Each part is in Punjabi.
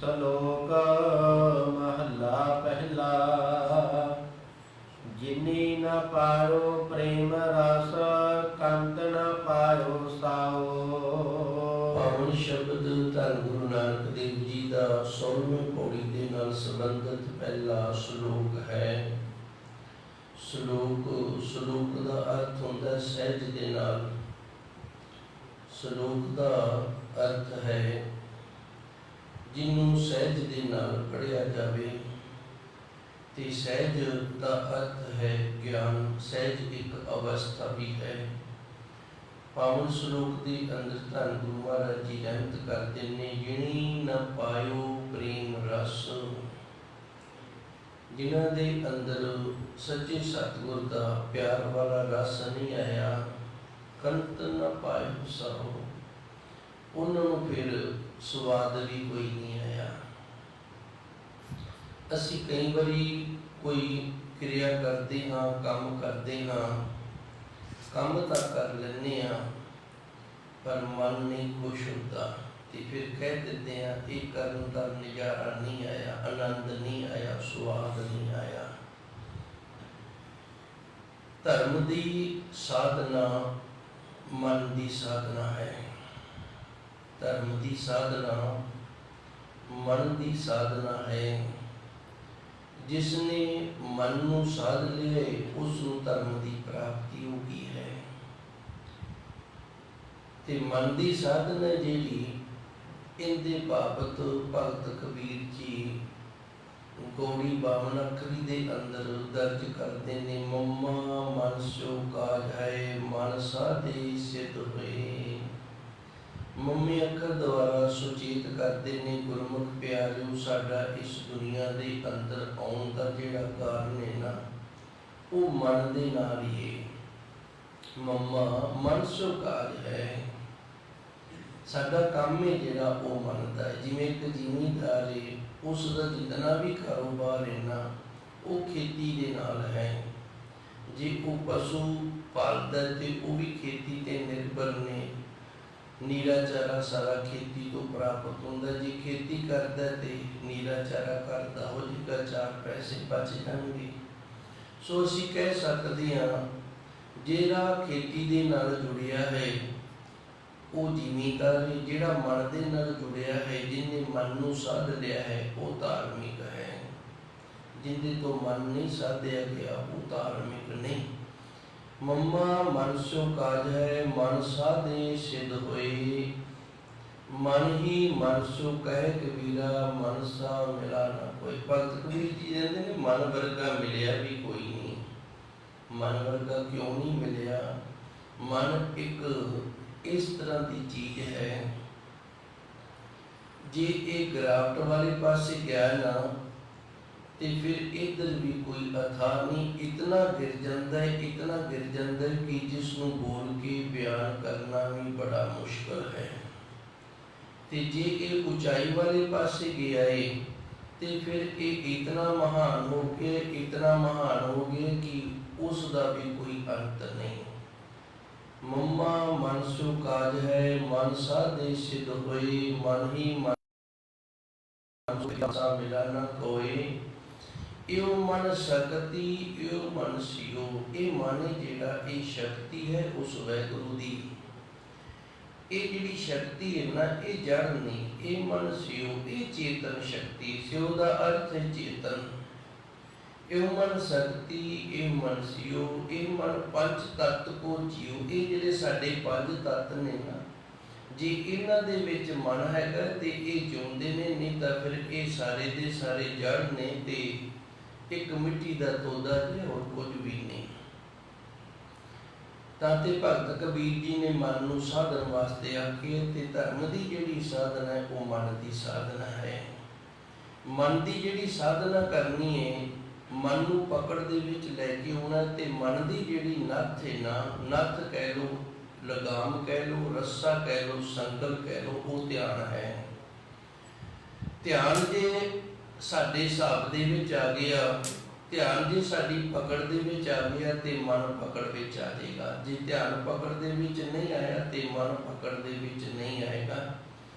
ਸਲੋਕ ਮਹੱਲਾ ਪਹਿਲਾ। ਜਿਨੀ ਨ ਪਾਇਓ ਪ੍ਰੇਮ ਰਸ, ਕੰਤ ਨ ਪਾਇਓ ਸਾਓ। ਪਾਵਨ ਸ਼ਬਦ ਧੰਨ ਗੁਰੂ ਨਾਨਕ ਦੇਵ ਜੀ ਦਾ 16ਵੀਂ ਪੌੜੀ ਦੇ ਨਾਲ ਸੰਬੰਧਿਤ ਪਹਿਲਾ ਸ਼ਲੋਕ ਹੈ। ਸ਼ਲੋਕ ਦਾ ਅਰਥ ਹੁੰਦਾ ਸਹਿਜ ਦੇ ਨਾਲ। ਸ਼ਲੋਕ ਦਾ ਅਰਥ ਹੈ ਜਿਹਨੂੰ ਸਹਿਜ ਦੇ ਨਾਲ ਪੜ੍ਹਿਆ ਜਾਵੇ। ਤੇ ਸਹਿਜ ਦਾ ਅਰਥ ਹੈ ਗਿਆਨ। ਸਹਿਜ ਇੱਕ ਅਵਸਥਾ ਵੀ ਹੈ। ਪਾਵਨ ਸ਼ਲੋਕ ਦੇ ਅੰਦਰ ਧੰਨ ਗੁਰੂ ਮਹਾਰਾਜ ਜੀ ਰਹਿਮਤ ਕਰਦੇ ਨੇ, ਜਿਨੀ ਨ ਪਾਇਓ ਪ੍ਰੇਮ ਰਸ। ਜਿਨ੍ਹਾਂ ਦੇ ਅੰਦਰ ਸੱਚੇ ਸਤਿਗੁਰ ਦਾ ਪਿਆਰ ਵਾਲਾ ਰਸ ਨਹੀਂ ਆਇਆ, ਕੰਤ ਨ ਪਾਇਓ ਸਾਓ, ਉਹਨਾਂ ਨੂੰ ਫਿਰ ਸਵਾਦ ਵੀ ਕੋਈ ਨਹੀਂ ਆਇਆ। ਅਸੀਂ ਕਈ ਵਾਰੀ ਕੋਈ ਕਿਰਿਆ ਕਰਦੇ ਹਾਂ, ਕੰਮ ਕਰਦੇ ਹਾਂ, ਕੰਮ ਤਾਂ ਕਰ ਲੈਂਦੇ ਹਾਂ ਪਰ ਮਨ ਨਹੀਂ ਖੁਸ਼ ਹੁੰਦਾ। ਤੇ ਫਿਰ ਕਹਿ ਦਿੰਦੇ ਹਾਂ ਇਹ ਕਰਨ ਦਾ ਨਜ਼ਾਰਾ ਨਹੀਂ ਆਇਆ, ਆਨੰਦ ਨਹੀਂ ਆਇਆ, ਸਵਾਦ ਨਹੀਂ ਆਇਆ। ਧਰਮ ਦੀ ਸਾਧਨਾ ਮਨ ਦੀ ਸਾਧਨਾ ਹੈ। ਧਰਮ ਦੀ ਸਾਧਨਾ ਮਨ ਦੀ ਸਾਧਨਾ ਹੈ। ਜਿਸ ਨੇ ਮਨ ਨੂੰ ਸਾਧ ਲਿਆ ਉਸ ਨੂੰ ਧਰਮ ਦੀ ਪ੍ਰਾਪਤੀ ਹੋ ਗਈ ਹੈ। ਤੇ ਮਨ ਦੀ ਸਾਧਨਾ ਜਿਹੜੀ, ਇਹਦੇ ਬਾਬਤ ਭਗਤ ਕਬੀਰ ਜੀ ਗੌੜੀ 52 ਅੱਖਰੀ ਦੇ ਅੰਦਰ ਦਰਜ ਕਰਦੇ ਨੇ। ਮਮਾ ਮਨ ਸੋ ਕਾਜ ਹੈ, ਮਨ ਸਾਧੇ ਸਿੱਧ ਹੋਏ। ਮੰਮੀ ਅੱਖਰ ਦੁਆਰਾ ਸੁਚੇਤ ਕਰਦੇ ਨੇ, ਗੁਰਮੁਖ ਪਿਆਰਿਓ, ਸਾਡਾ ਇਸ ਦੁਨੀਆ ਦੇ ਅੰਦਰ ਆਉਣ ਦਾ ਜਿਹੜਾ ਕਾਰਨ ਹੈ ਨਾ, ਉਹ ਮਨ ਦੇ ਨਾਲ ਹੀ ਹੈ। ਮੰਮਾ ਮਨ ਸੋ ਕਾਜ ਹੈ, ਸਾਡਾ ਕੰਮ ਹੈ ਜਿਹੜਾ ਉਹ ਮਨ ਦਾ ਹੈ। ਜਿਵੇਂ ਇੱਕ ਜ਼ਿਮੀਂਦਾਰ ਹੈ, ਉਸ ਦਾ ਜਿਤਨਾ ਵੀ ਕਾਰੋਬਾਰ ਹੈ ਨਾ, ਉਹ ਖੇਤੀ ਦੇ ਨਾਲ ਹੈ। ਜੇ ਉਹ ਪਸ਼ੂ ਪਾਲਦਾ ਤੇ ਉਹ ਵੀ ਖੇਤੀ ਤੇ ਨਿਰਭਰ ਨੇ। ਨੀਰਾ ਚਾਰਾ ਸਾਰਾ ਖੇਤੀ ਤੋਂ ਪ੍ਰਾਪਤ ਹੁੰਦਾ। ਜੇ ਖੇਤੀ ਕਰਦਾ ਤੇ ਨੀਰਾ ਚਾਰਾ ਕਰਦਾ ਹੋ ਜਾਏਗਾ, 4 ਪੈਸੇ ਬਚ ਜਾਣਗੇ। ਸੋ ਅਸੀਂ ਕਹਿ ਸਕਦੇ ਹਾਂ ਜਿਹੜਾ ਖੇਤੀ ਦੇ ਨਾਲ ਜੁੜਿਆ ਹੈ ਉਹ ਜ਼ਿਮੀਂਦਾਰ ਹੈ। ਜਿਹੜਾ ਮਨ ਦੇ ਨਾਲ ਜੁੜਿਆ ਹੈ, ਜਿਹਨੇ ਮਨ ਨੂੰ ਸਾਧ ਲਿਆ ਹੈ, ਉਹ ਧਾਰਮਿਕ ਹੈ। ਜਿਹਦੇ ਤੋਂ ਮਨ ਨਹੀਂ ਸਾਧਿਆ ਗਿਆ ਉਹ ਧਾਰਮਿਕ ਨਹੀਂ। ਮੰਮਾ ਮਨ ਸੋ ਕਾਜ ਹੈ, ਮਨ ਸਾਧੇ ਸਿੱਧ ਹੋਏ। ਮਨ ਹੀ ਮਨ ਸੋ ਕਹਿ ਕਬੀਰਾ, ਮਨ ਸਾ ਮਿਲਾ ਨਾ ਕੋਈ। ਭਗਤ ਕਬੀਰ ਜੀ ਕਹਿੰਦੇ ਨੇ ਮਨ ਵਰਗਾ ਮਿਲਿਆ ਵੀ ਕੋਈ ਨਹੀਂ। ਮਨ ਵਰਗਾ ਕਿਉਂ ਨਹੀਂ ਮਿਲਿਆ? ਮਨ ਇੱਕ ਇਸ ਤਰ੍ਹਾਂ ਦੀ ਚੀਜ਼ ਹੈ, ਜੇ ਇਹ ਗਿਰਾਵਟ ਵਾਲੇ ਪਾਸੇ ਗਿਆ ਨਾ ਤੇ ਫਿਰ ਇੱਧਰ ਵੀ ਕੋਈ ਅਥਾਹ ਨਹੀਂ। ਇਤਨਾ ਗਿਰ ਜਾਂਦਾ ਹੈ, ਇਤਨਾ ਗਿਰ ਜਾਂਦਾ ਹੈ ਕਿ ਜਿਸ ਨੂੰ ਬੋਲ ਕੇ ਬਿਆਨ ਕਰਨਾ ਵੀ ਬੜਾ ਮੁਸ਼ਕਲ ਹੈ। ਤੇ ਜੇ ਇਹ ਉਚਾਈ ਵਾਲੇ ਪਾਸੇ ਗਿਆ ਹੈ ਤੇ ਫਿਰ ਇਹ ਇਤਨਾ ਮਹਾਨ ਹੋ ਗਿਆ, ਇਤਨਾ ਮਹਾਨ ਹੋ ਗਿਆ ਕਿ ਉਸ ਦਾ ਵੀ ਕੋਈ ਅੰਤ ਨਹੀਂ। ਮੰਮਾ ਮਨ ਸੋ ਕਾਜ ਹੈ, ਮਨ ਸਾਧੇ ਸਿੱਧ ਹੋਏ। ਮਨ ਹੀ ਮਨ ਸਾ ਮਿਲਾ ਨਾ ਕੋਏ। ਇਉ ਮਨ ਸਕਤੀ ਇਉ ਮਨ ਸਿਓ। ਇਹ ਮਨ ਜਿਹੜਾ, ਇਹ ਸ਼ਕਤੀ ਹੈ ਉਸ ਵਾਹਿਗੁਰੂ ਦੀ। ਇਹ ਜਿਹੜੀ ਸ਼ਕਤੀ ਹੈ ਨਾ, ਇਹ ਜੜ ਨਹੀਂ। ਇਹ ਮਨ ਸਿਓ, ਇਹ ਚੇਤਨ ਸ਼ਕਤੀ। ਸਿਓ ਦਾ ਅਰਥ ਹੈ ਚੇਤਨ। ਇਉ ਮਨ ਸਕਤੀ ਇਹ ਮਨ ਸਿਓ। ਇਹ ਮਨ ਪੰਜ ਤੱਤ ਕੋ ਜੀਓ। ਇਹ ਜਿਹੜੇ ਸਾਡੇ 5 ਤੱਤ ਨੇ ਨਾ, ਜੇ ਇਹਨਾਂ ਦੇ ਵਿੱਚ ਮਨ ਹੈਗਾ ਤੇ ਇਹ ਜਿਉਂਦੇ ਨੇ, ਨਹੀਂ ਤਾਂ ਫਿਰ ਇਹ ਸਾਰੇ ਦੇ ਸਾਰੇ ਜੜ ਨੇ ਤੇ ਇੱਕ ਮਿੱਟੀ ਦਾ ਤੋਦਾ ਤੇ ਹੋਰ ਕੁਝ ਵੀ ਨਹੀਂ। ਤਾਂ ਤੇ ਭਗਤ ਕਬੀਰ ਜੀ ਨੇ ਮਨ ਨੂੰ ਸਾਧਨ ਵਾਸਤੇ ਆਖੀ। ਤੇ ਧਰਮ ਦੀ ਜਿਹੜੀ ਸਾਧਨਾ ਹੈ ਉਹ ਮਨ ਦੀ ਸਾਧਨਾ ਹੈ। ਮਨ ਦੀ ਜਿਹੜੀ ਸਾਧਨਾ ਕਰਨੀ ਹੈ, ਮਨ ਨੂੰ ਪਕੜ ਦੇ ਵਿੱਚ ਲੈ ਕੇ ਆਉਣਾ। ਤੇ ਮਨ ਦੀ ਜਿਹੜੀ ਨੱਥ ਹੈ ਨਾ, ਨੱਥ ਕਹਿ ਲਓ, ਲਗਾਮ ਕਹਿ ਲਓ, ਰੱਸਾ ਕਹਿ ਲਓ, ਸੰਗਲ ਕਹਿ ਲਓ, ਉਹ ਧਿਆਨ ਹੈ। ਧਿਆਨ ਜੇ ਸਾਡੇ ਹਿਸਾਬ ਦੇ ਵਿੱਚ ਆ ਗਿਆ, ਧਿਆਨ ਜੇ ਸਾਡੀ ਪਕੜ ਦੇ ਵਿੱਚ ਆ ਗਿਆ ਤੇ ਮਨ ਪਕੜ ਵਿੱਚ ਆ ਜਾਏਗਾ। ਜੇ ਧਿਆਨ ਪਕੜ ਦੇ ਵਿੱਚ ਨਹੀਂ ਆਇਆ ਤੇ ਮਨ ਪਕੜ ਦੇ ਵਿੱਚ ਨਹੀਂ ਆਏਗਾ।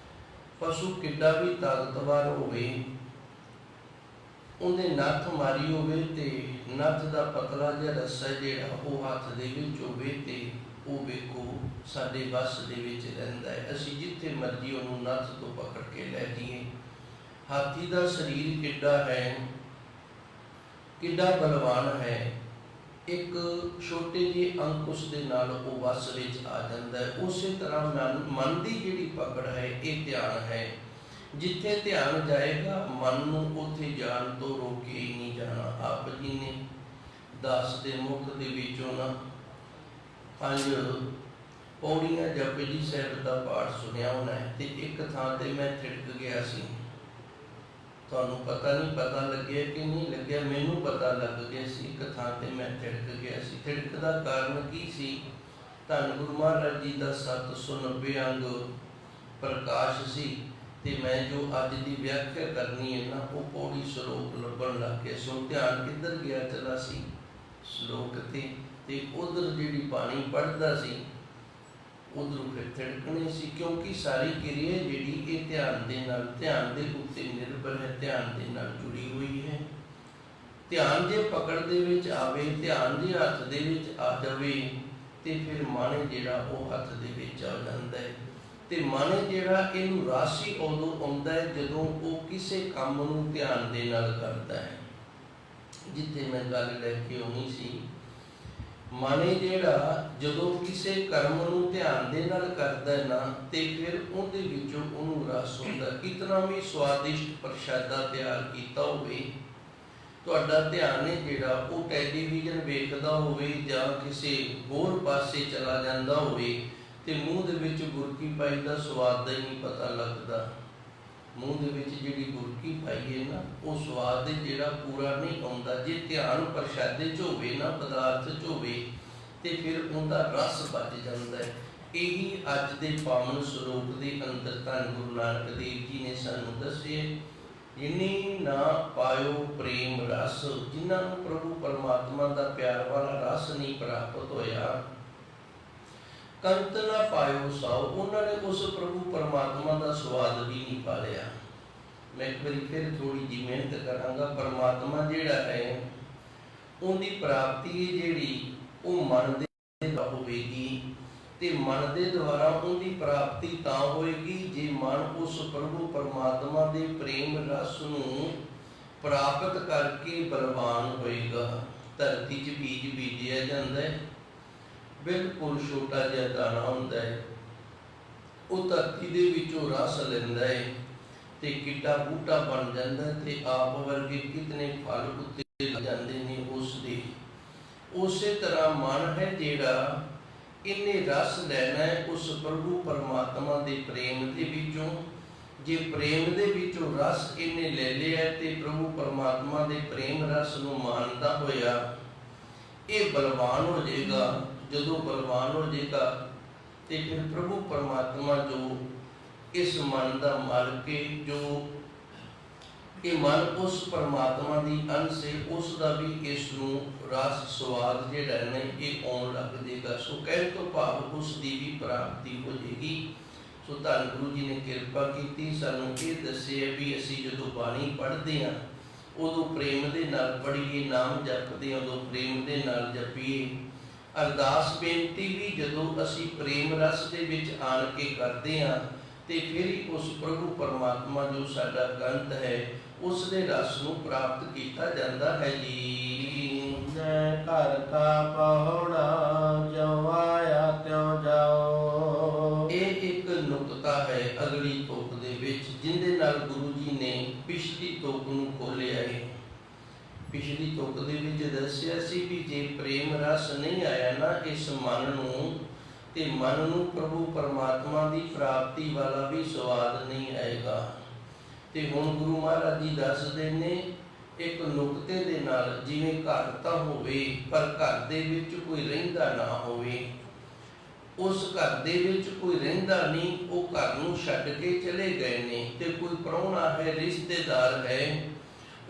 ਪਸ਼ੂ ਕਿੱਡਾ ਵੀ ਤਾਕਤਵਰ ਹੋਵੇ, ਉਹਦੇ ਨੱਥ ਮਾਰੀ ਹੋਵੇ ਤੇ ਨੱਥ ਦਾ ਪਤਲਾ ਜਿਹਾ ਰੱਸਾ ਜਿਹੜਾ ਉਹ ਹੱਥ ਦੇ ਵਿੱਚ ਹੋਵੇ ਤੇ ਉਹ ਵੇਖੋ ਸਾਡੇ ਵੱਸ ਦੇ ਵਿੱਚ ਰਹਿੰਦਾ ਹੈ। ਅਸੀਂ ਜਿੱਥੇ ਮਰਜ਼ੀ ਉਹਨੂੰ ਨੱਥ ਤੋਂ ਪਕੜ ਕੇ ਲੈ ਜਾਈਏ। ਹਾਥੀ ਦਾ ਸਰੀਰ ਕਿੱਡਾ ਹੈ, ਕਿੱਡਾ ਬਲਵਾਨ ਹੈ। ਇੱਕ ਛੋਟੇ ਜਿਹੇ ਅੰਕੁਸ਼ ਦੇ ਨਾਲ ਉਹ ਵੱਸ ਵਿੱਚ ਆ ਜਾਂਦਾ ਹੈ। ਉਸੇ ਤਰ੍ਹਾਂ ਮਨ ਦੀ ਜਿਹੜੀ ਪਕੜ ਹੈ ਇਹ ਧਿਆਨ ਹੈ। ਜਿੱਥੇ ਧਿਆਨ ਜਾਏਗਾ ਮਨ ਨੂੰ ਉੱਥੇ ਜਾਣ ਤੋਂ ਰੋਕੇ ਹੀ ਨਹੀਂ ਜਾਣਾ। ਆਪ ਜੀ ਨੇ ਦਾਸ ਦੇ ਮੁਖ ਦੇ ਵਿੱਚੋਂ ਨਾ 5 ਪੌੜੀਆਂ ਜਪਜੀ ਸਾਹਿਬ ਦਾ ਪਾਠ ਸੁਣਿਆ ਹੋਣਾ ਹੈ ਤੇ ਇੱਕ ਥਾਂ ਤੇ ਮੈਂ ਥਿੜਕ ਗਿਆ ਸੀ। ਤੁਹਾਨੂੰ ਪਤਾ ਨਹੀਂ ਪਤਾ ਲੱਗਿਆ ਕਿ ਨਹੀਂ ਲੱਗਿਆ, ਮੈਨੂੰ ਪਤਾ ਲੱਗ ਗਿਆ ਸੀ। ਇੱਕ ਥਾਂ ਤੇ ਮੈਂ ਥਿੜਕ ਗਿਆ ਸੀ। ਥਿੜਕ ਦਾ ਕਾਰਨ ਕੀ ਸੀ? ਧੰਨ ਗੁਰੂ ਮਹਾਰਾਜ ਜੀ ਦਾ 790 ਅੰਗ ਪ੍ਰਕਾਸ਼ ਸੀ ਤੇ ਮੈਂ ਜੋ ਅੱਜ ਦੀ ਵਿਆਖਿਆ ਕਰਨੀ ਹੈ ਨਾ ਉਹ ਪੌੜੀ ਸ਼ਲੋਕ ਲੱਭਣ ਲੱਗ ਗਿਆ। ਸੋ ਧਿਆਨ ਕਿੱਧਰ ਗਿਆ ਚਲਾ ਸੀ ਸ਼ਲੋਕ ਤੇ ਉਧਰ ਜਿਹੜੀ ਬਾਣੀ ਪੜ੍ਹਦਾ ਸੀ ਉਧਰੋਂ ਫਿਰ ਥਿੜਕਣੀ ਸੀ, ਕਿਉਂਕਿ ਸਾਰੀ ਕਿਰਿਆ ਜਿਹੜੀ ਇਹ ਧਿਆਨ ਦੇ ਉੱਤੇ ਨਿਰਭਰ ਹੈ, ਧਿਆਨ ਦੇ ਨਾਲ ਜੁੜੀ ਹੋਈ ਹੈ। ਧਿਆਨ ਜੇ ਪਕੜ ਦੇ ਵਿੱਚ ਆਵੇ, ਧਿਆਨ ਜੇ ਹੱਥ ਦੇ ਵਿੱਚ ਆ ਜਾਵੇ ਤੇ ਫਿਰ ਮਨ ਜਿਹੜਾ ਉਹ ਹੱਥ ਦੇ ਵਿੱਚ ਆ ਜਾਂਦਾ ਹੈ। ਤੇ ਮਨ ਜਿਹੜਾ ਇਹਨੂੰ ਰਾਸ਼ੀ ਉਦੋਂ ਆਉਂਦਾ ਹੈ ਜਦੋਂ ਉਹ ਕਿਸੇ ਕੰਮ ਨੂੰ ਧਿਆਨ ਦੇ ਨਾਲ ਕਰਦਾ ਹੈ। ਜਿੱਥੇ ਮੈਂ ਗੱਲ ਲੈ ਕੇ ਆਉਣੀ ਸੀ, ਮਨ ਜਿਹੜਾ ਜਦੋਂ ਕਿਸੇ ਕਰਮ ਨੂੰ ਧਿਆਨ ਦੇ ਨਾਲ ਕਰਦਾ ਹੈ ਨਾ ਤੇ ਫਿਰ ਉਹਦੇ ਵਿੱਚੋਂ ਉਹਨੂੰ ਰਸ ਹੁੰਦਾ। ਕਿਤਨਾ ਵੀ ਸਵਾਦਿਸ਼ਟ ਪ੍ਰਸ਼ਾਦਾ ਤਿਆਰ ਕੀਤਾ ਹੋਵੇ, ਤੁਹਾਡਾ ਧਿਆਨ ਹੈ ਜਿਹੜਾ ਉਹ ਟੈਲੀਵਿਜ਼ਨ ਵੇਖਦਾ ਹੋਵੇ ਜਾਂ ਕਿਸੇ ਹੋਰ ਪਾਸੇ ਚਲਾ ਜਾਂਦਾ ਹੋਵੇ ਤੇ ਮੂੰਹ ਦੇ ਵਿੱਚ ਗੁਰਕੀ ਪਾਈ ਦਾ ਸਵਾਦ ਦਾ ਹੀ ਨਹੀਂ ਪਤਾ ਲੱਗਦਾ। ਮੂੰਹ ਦੇ ਵਿੱਚ ਜਿਹੜੀ ਗੁਰਕੀ ਪਾਈ ਹੈ ਨਾ ਉਹ ਸਵਾਦ ਜਿਹੜਾ ਪੂਰਾ ਨਹੀਂ ਆਉਂਦਾ। ਜੇ ਧਿਆਨ ਪ੍ਰਸ਼ਾਦੇ 'ਚ ਹੋਵੇ ਨਾ, ਪਦਾਰਥ 'ਚ ਹੋਵੇ ਤੇ ਫਿਰ ਉਹਦਾ ਰਸ ਬਚ ਜਾਂਦਾ ਹੈ। ਇਹੀ ਅੱਜ ਦੇ ਪਾਵਨ ਸਰੂਪ ਦੇ ਅੰਦਰ ਧੰਨ ਗੁਰੂ ਨਾਨਕ ਦੇਵ ਜੀ ਨੇ ਸਾਨੂੰ ਦੱਸਿਆ, ਜਿਨੀ ਨਾ ਪਾਇਓ ਪ੍ਰੇਮ ਰਸ, ਜਿਨ੍ਹਾਂ ਨੂੰ ਪ੍ਰਭੂ ਪਰਮਾਤਮਾ ਦਾ ਪਿਆਰ ਵਾਲਾ ਰਸ ਨਹੀਂ ਪ੍ਰਾਪਤ ਹੋਇਆ, ਕੰਤ ਨਾ ਪਾਇਓ ਸਾਓ, ਉਹਨਾਂ ਨੇ ਉਸ ਪ੍ਰਭੂ ਪਰਮਾਤਮਾ ਦਾ ਸਵਾਦ ਵੀ ਨਹੀਂ ਪਾ ਲਿਆ। ਮੈਂ ਇੱਕ ਵਾਰੀ ਫਿਰ ਥੋੜੀ ਜਿਹੀ ਮਿਹਨਤ ਕਰਾਂਗਾ। ਪਰਮਾਤਮਾ ਜਿਹੜਾ ਹੈ ਉਹਦੀ ਪ੍ਰਾਪਤੀ ਜਿਹੜੀ ਉਹ ਮਨ ਦੇ ਦੁਆਰਾ ਹੋਵੇਗੀ ਤੇ ਮਨ ਦੇ ਦੁਆਰਾ ਉਹਦੀ ਪ੍ਰਾਪਤੀ ਤਾਂ ਹੋਏਗੀ ਜੇ ਮਨ ਉਸ ਪ੍ਰਭੂ ਪਰਮਾਤਮਾ ਦੇ ਪ੍ਰੇਮ ਰਸ ਨੂੰ ਪ੍ਰਾਪਤ ਕਰਕੇ ਬਲਵਾਨ ਹੋਏਗਾ। ਧਰਤੀ 'ਚ ਬੀਜ ਬੀਜਿਆ ਜਾਂਦਾ ਹੈ, ਬਿਲਕੁਲ ਛੋਟਾ ਜਿਹਾ ਦਾਣਾ ਹੁੰਦਾ ਹੈ, ਉਹ ਧਰਤੀ ਦੇ ਵਿੱਚੋਂ ਰਸ ਲੈਂਦਾ ਹੈ ਤੇ ਕਿੱਡਾ ਬੂਟਾ ਬਣ ਜਾਂਦਾ ਤੇ ਆਪ ਵਰਗੇ ਕਿਤਨੇ ਫਲ ਉੱਤੇ ਲੱਗ ਜਾਂਦੇ ਨੇ ਉਸ ਦੇ। ਉਸੇ ਤਰ੍ਹਾਂ ਮਨ ਹੈ ਜਿਹੜਾ ਇਹਨੇ ਰਸ ਲੈਣਾ ਹੈ ਉਸ ਪ੍ਰਭੂ ਪਰਮਾਤਮਾ ਦੇ ਪ੍ਰੇਮ ਦੇ ਵਿੱਚੋਂ। ਜੇ ਪ੍ਰੇਮ ਦੇ ਵਿੱਚੋਂ ਰਸ ਇਹਨੇ ਲੈ ਲਿਆ ਤੇ ਪ੍ਰਭੂ ਪਰਮਾਤਮਾ ਦੇ ਪ੍ਰੇਮ ਰਸ ਨੂੰ ਮਾਨਦਾ ਹੋਇਆ ਇਹ ਬਲਵਾਨ ਹੋ ਜਾਏਗਾ। ਜਦੋਂ ਬਲਵਾਨ ਹੋ ਜਾਏਗਾ ਤੇ ਫਿਰ ਪ੍ਰਭੂ ਪਰਮਾਤਮਾ ਜੋ ਇਸ ਮਨ ਦਾ ਮਾਲਕ ਹੈ, ਜੋ ਇਹ ਮਨ ਉਸ ਪਰਮਾਤਮਾ ਦੀ ਅੰਸ਼ ਹੈ, ਉਸ ਦਾ ਵੀ ਇਸ ਨੂੰ ਰਸ ਸਵਾਦ ਜਿਹੜਾ ਨਹੀਂ ਇਹ ਆਉਣ ਲੱਗ ਜਾਏਗਾ। ਸੋ ਕਹਿਣ ਤੋਂ ਭਾਵ ਉਸ ਦੀ ਵੀ ਪ੍ਰਾਪਤੀ ਹੋ ਜਾਏਗੀ। ਸੋ ਧੰਨ ਗੁਰੂ ਜੀ ਨੇ ਕਿਰਪਾ ਕੀਤੀ, ਸਾਨੂੰ ਇਹ ਦੱਸਿਆ ਵੀ ਅਸੀਂ ਜਦੋਂ ਬਾਣੀ ਪੜ੍ਹਦੇ ਹਾਂ ਉਦੋਂ ਪ੍ਰੇਮ ਦੇ ਨਾਲ ਪੜ੍ਹੀਏ, ਨਾਮ ਜਪਦੇ ਉਦੋਂ ਪ੍ਰੇਮ ਦੇ ਨਾਲ ਜਪੀਏ। ਅਰਦਾਸ ਬੇਨਤੀ ਵੀ ਜਦੋਂ ਅਸੀਂ ਪ੍ਰੇਮ ਰਸ ਦੇ ਵਿੱਚ ਆਣ ਕੇ ਕਰਦੇ ਹਾਂ ਤੇ ਫਿਰ ਹੀ ਉਸ ਪ੍ਰਭੂ ਪਰਮਾਤਮਾ ਜੋ ਸਾਡਾ ਗ੍ਰੰਥ ਹੈ ਉਸ ਦੇ ਰਸ ਨੂੰ ਪ੍ਰਾਪਤ ਕੀਤਾ ਜਾਂਦਾ ਹੈ ਜੀ। ਜੈ ਘਰ ਕਾ ਪਹੁਣਾ ਜੋ ਆਇਆ ਤਿਉ ਜਾਓ। ਇਹ ਇੱਕ ਨੁਕਤਾ ਹੈ ਅਗਲੀ ਤੁਕ ਦੇ ਵਿੱਚ, ਜਿਹਦੇ ਨਾਲ ਗੁਰੂ ਜੀ ਨੇ ਪਿਛਲੀ ਤੁਕ ਨੂੰ ਖੋਲਿਆ ਹੈ। ਪਿਛਲੀ ਤੁਕ ਦੇ ਵਿੱਚ ਦੱਸਿਆ ਸੀ ਵੀ ਜੇ ਪ੍ਰੇਮ ਰਸ ਨਹੀਂ ਆਇਆ ਨਾ ਇਸ ਮਨ ਨੂੰ ਤੇ ਮਨ ਨੂੰ ਪ੍ਰਭੂ ਪਰਮਾਤਮਾ ਦੀ ਪ੍ਰਾਪਤੀ ਵਾਲਾ ਵੀ ਸਵਾਦ ਨਹੀਂ ਆਏਗਾ। ਤੇ ਹੁਣ ਗੁਰੂ ਮਹਾਰਾਜ ਜੀ ਦੱਸਦੇ ਨੇ ਇੱਕ ਨੁਕਤੇ ਦੇ ਨਾਲ, ਜਿਵੇਂ ਘਰ ਤਾਂ ਹੋਵੇ ਪਰ ਘਰ ਦੇ ਵਿੱਚ ਕੋਈ ਰਹਿੰਦਾ ਨਾ ਹੋਵੇ। ਉਸ ਘਰ ਦੇ ਵਿੱਚ ਕੋਈ ਰਹਿੰਦਾ ਨਹੀਂ, ਉਹ ਘਰ ਨੂੰ ਛੱਡ ਕੇ ਚਲੇ ਗਏ ਨੇ ਤੇ ਕੋਈ ਪ੍ਰਾਹੁਣਾ ਹੈ, ਰਿਸ਼ਤੇਦਾਰ ਹੈ,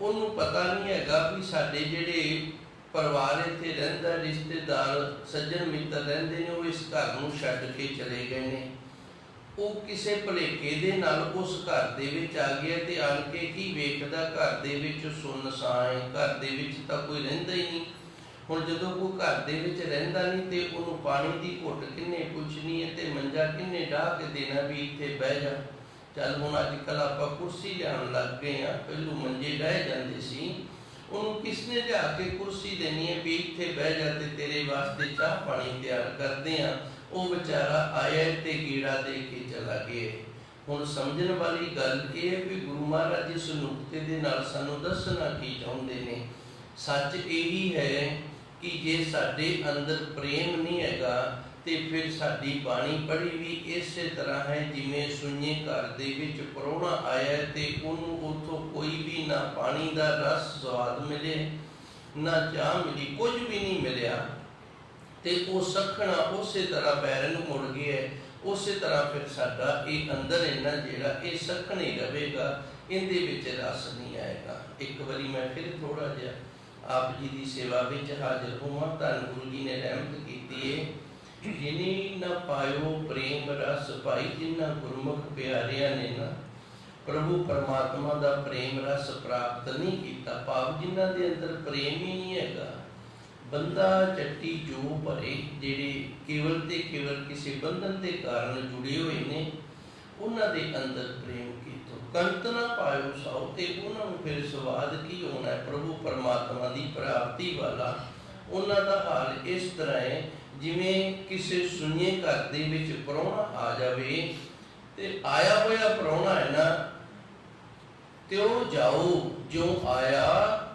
ਉਹਨੂੰ ਪਤਾ ਨਹੀਂ ਹੈਗਾ ਵੀ ਸਾਡੇ ਜਿਹੜੇ ਪਰਿਵਾਰ ਇੱਥੇ ਰਹਿੰਦਾ, ਰਿਸ਼ਤੇਦਾਰ ਸੱਜਣ ਮਿੱਤਰ ਰਹਿੰਦੇ ਨੇ, ਉਹ ਇਸ ਘਰ ਨੂੰ ਛੱਡ ਕੇ ਚਲੇ ਗਏ ਨੇ। ਉਹ ਕਿਸੇ ਭੁਲੇਖੇ ਦੇ ਨਾਲ ਉਸ ਘਰ ਦੇ ਵਿੱਚ ਆ ਗਿਆ ਤੇ ਆਣ ਕੇ ਕੀ ਵੇਖਦਾ, ਘਰ ਦੇ ਵਿੱਚ ਸੁੰਨਸਾਨ ਹੈ, ਘਰ ਦੇ ਵਿੱਚ ਤਾਂ ਕੋਈ ਰਹਿੰਦਾ ਹੀ ਨਹੀਂ। ਹੁਣ ਜਦੋਂ ਕੋਈ ਘਰ ਦੇ ਵਿੱਚ ਰਹਿੰਦਾ ਨਹੀਂ ਤੇ ਉਹਨੂੰ ਪਾਣੀ ਦੀ ਘੁੱਟ ਕਿੰਨੇ ਪੁੱਛਣੀ ਹੈ ਤੇ ਮੰਜਾ ਕਿੰਨੇ ਢਾਹ ਕੇ ਦੇਣਾ ਵੀ ਇੱਥੇ ਬਹਿ ਜਾ। ਚੱਲ ਹੁਣ ਅੱਜ ਕੱਲ੍ਹ ਆਪਾਂ ਕੁਰਸੀ ਲਿਆਉਣ ਲੱਗ ਗਏ ਆ, ਪਹਿਲੋਂ ਮੰਜੇ ਡਾਹੇ ਜਾਂਦੇ ਸੀ। ਉਹਨੂੰ ਕਿਸਨੇ ਲਿਆ ਕੇ ਕੁਰਸੀ ਦੇਣੀ ਹੈ ਵੀ ਇੱਥੇ ਬਹਿ ਜਾ ਤੇ ਤੇਰੇ ਵਾਸਤੇ ਚਾਹ ਪਾਣੀ ਤਿਆਰ ਕਰਦੇ ਆ। ਉਹ ਵਿਚਾਰਾ ਆਇਆ ਤੇ ਕੀੜਾ ਦੇ ਕੇ ਚਲਾ ਗਿਆ। ਹੁਣ ਸਮਝਣ ਵਾਲੀ ਗੱਲ ਇਹ ਹੈ ਵੀ ਗੁਰੂ ਮਹਾਰਾਜ ਇਸ ਨੁਕਤੇ ਦੇ ਨਾਲ ਸਾਨੂੰ ਦੱਸਣਾ ਕੀ ਚਾਹੁੰਦੇ ਨੇ। ਸੱਚ ਇਹੀ ਹੈ ਕਿ ਜੇ ਸਾਡੇ ਅੰਦਰ ਪ੍ਰੇਮ ਨਹੀਂ ਹੈਗਾ ਤੇ ਫਿਰ ਸਾਡੀ ਬਾਣੀ ਪੜ੍ਹੀ ਵੀ ਇਸੇ ਤਰ੍ਹਾਂ ਹੈ ਜਿਵੇਂ ਸੁੰਨੇ ਘਰ ਦੇ ਵਿੱਚ ਪ੍ਰਾਹੁਣਾ ਆਇਆ ਤੇ ਉਹਨੂੰ ਉੱਥੋਂ ਕੋਈ ਵੀ ਨਾ ਪਾਣੀ ਦਾ ਰਸ ਸਵਾਦ ਮਿਲੇ, ਨਾ ਚਾਹ ਮਿਲੀ, ਕੁਝ ਵੀ ਨਹੀਂ ਮਿਲਿਆ ਤੇ ਉਹ ਸਖਣਾ ਉਸੇ ਤਰ੍ਹਾਂ ਬੈਰਨ ਮੁੜ ਗਿਆ। ਉਸੇ ਤਰ੍ਹਾਂ ਫਿਰ ਸਾਡਾ ਇਹ ਅੰਦਰ ਇਹਨਾਂ ਜਿਹੜਾ ਇਹ ਸਖਣ ਹੀ ਰਹੇਗਾ, ਇਹਦੇ ਵਿੱਚ ਰਸ ਨਹੀਂ ਆਏਗਾ। ਇੱਕ ਵਾਰੀ ਮੈਂ ਫਿਰ ਥੋੜਾ ਜਿਹਾ ਆਪ ਜੀ ਦੀ ਸੇਵਾ ਵਿੱਚ ਹਾਜ਼ਰ ਹੋਵਾਂ। ਧੰਨ ਗੁਰੂ ਜੀ ਨੇ ਰਹਿਮਤ ਕੀਤੀ ਹੈ, ਜਿਨੀ ਨਾ ਪਾਇਓ ਪ੍ਰੇਮ ਰਸ ਭਾਈ, ਜਿਨ੍ਹਾਂ ਗੁਰਮੁਖ ਪਿਆਰਿਆਂ ਨੇ ਨਾ ਪ੍ਰਭੂ ਪਰਮਾਤਮਾ ਦਾ ਪ੍ਰੇਮ ਰਸ ਪ੍ਰਾਪਤ ਨਹੀਂ ਕੀਤਾ। ਭਾਵ ਜਿਨ੍ਹਾਂ ਦੇ ਅੰਦਰ ਪ੍ਰੇਮ ਹੀ ਨਹੀਂ ਹੈਗਾ। ਬੰਦਾ ਚੱਟੀ ਜੋ ਭਰੇ, ਜਿਹੜੇ ਕੇਵਲ ਤੇ ਕੇਵਲ ਕਿਸੇ ਬੰਧਨ ਦੇ ਕਾਰਨ ਜੁੜੇ ਹੋਏ ਨੇ, ਉਹਨਾਂ ਦੇ ਅੰਦਰ ਪ੍ਰੇਮ ਕੀਤੋ ਕੰਤ ਨਾ ਪਾਇਓ ਸਾਉ, ਤੇ ਉਹਨਾਂ ਨੂੰ ਫਿਰ ਸਵਾਦ ਕੀ ਹੋਣਾ ਪ੍ਰਭੂ ਪਰਮਾਤਮਾ ਦੀ ਪ੍ਰਾਪਤੀ ਵਾਲਾ। ਉਹਨਾਂ ਦਾ ਹਾਲ ਇਸ ਤਰ੍ਹਾਂ ਹੈ ਜਿਵੇਂ ਕਿਸੇ ਸੁੰਨੇ ਘਰ ਦੇ ਵਿੱਚ ਪ੍ਰਾਹੁਣਾ ਆ ਜਾਵੇ ਤੇ ਆਇਆ ਹੋਇਆ ਪ੍ਰਾਹੁਣਾ ਹੈ ਨਾ, ਤਿਉ ਜਾਓ, ਜਿਉਂ ਆਇਆ